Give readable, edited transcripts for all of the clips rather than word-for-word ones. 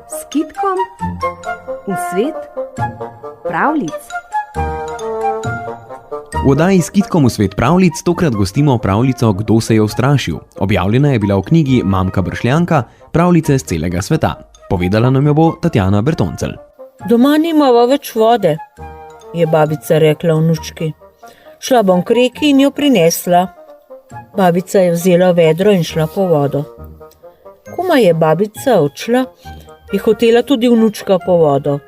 S kitkom v svet pravljic. V oddaji S kitkom v svet pravljic tokrat gostimo pravljico Kdo se je ustrašil. Objavljena je bila v knjigi Mamka Bršljanka, pravljice z celega sveta. Povedala nam jo bo Tatjana Bertoncelj. Doma nimava več vode, je babica rekla vnučki. Šla bom k reki in jo prinesla. Babica je vzela vedro in šla po vodo. Komaj je babica odšla, je hotela tudi vnučka po vodo.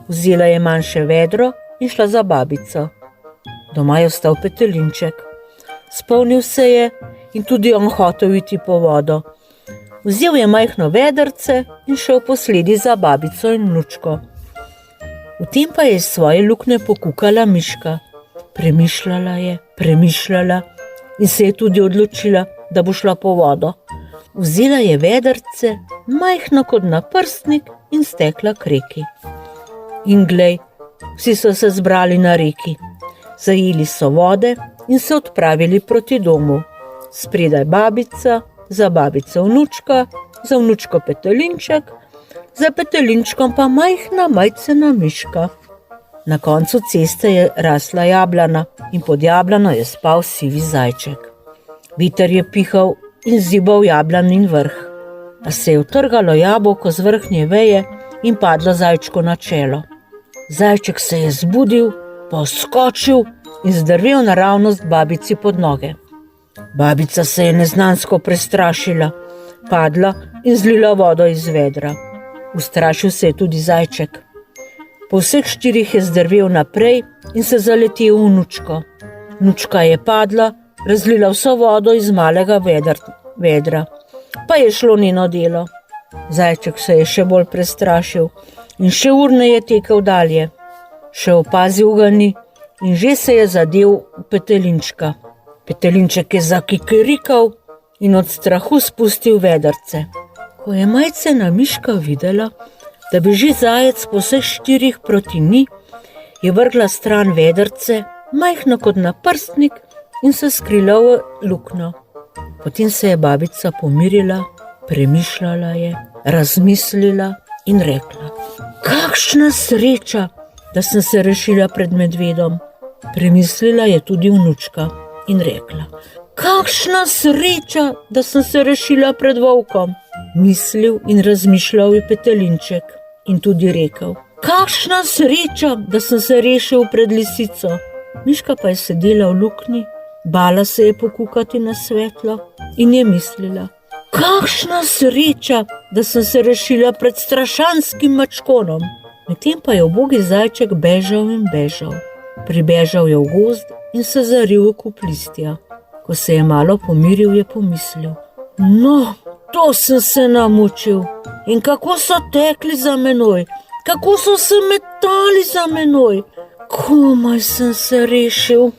Vzela je manjše vedro in šla za babico. Doma je ostal petelinček. Spomnil se je in tudi on hotel iti po vodo. Vzel je majhno vedrce in šel po sledi za babico in vnučko. V tem pa je iz svoje luknje pokukala miška. Premišljala in se je tudi odločila, da bo šla po vodo. Vzela je vedrce, majhno kot naprstnik, in stekla k reki. In glej, vsi so se zbrali na reki. Zajeli so vode in se odpravili proti domu. Spredaj babica, za babico vnučka, za vnučko petelinček, za petelinčkom pa majhna majcena miška. Na koncu ceste je rasla jablana in pod jablano je spal sivi zajček. Veter je pihal in zibal jablanin vrh, a se je utrgalo jabolko z vrhnje veje in padlo zajčku na čelo. Zajček se je zbudil, poskočil in zdrvel naravnost babici pod noge. Babica se je neznansko prestrašila, padla in zlila vodo iz vedra. Ustrašil se je tudi zajček. Po vseh štirih je zdrvel naprej in se zaletel v vnučko. Vnučka je padla, razlila vso vodo iz malega vedra, pa je šlo njeno delo. Zajček se je še bolj prestrašil in še urneje tekel dalje. Še opazil ga ni in že se je zadel v petelinčka. Petelinček je zakikirikal in od strahu spustil vedrce. Ko je majcena miška videla, da beži zajec po vseh štirih proti njej, je vrgla stran vedrce, majhno kot naprstnik, in se skrila v luknjo. Potem se je babica pomirila, premišljala je, razmislila in rekla: kakšna sreča, da sem se rešila pred medvedom. Premislila je tudi vnučka in rekla: kakšna sreča, da sem se rešila pred volkom. Mislil in razmišljal je petelinček in tudi rekel: kakšna sreča, da sem se rešil pred lisico. Miška pa je sedela v luknji, bala se je pokukati na svetlo in je mislila: kakšna sreča, da sem se rešila pred strašanskim mačkonom. Medtem pa je ubogi zajček bežal in bežal. Pribežal je v gozd in se zaril v kup listja. Ko se je malo pomiril, je pomislil: no, to sem se namučil. In kako so tekli za menoj, kako so se metali za menoj. Komaj sem se rešil.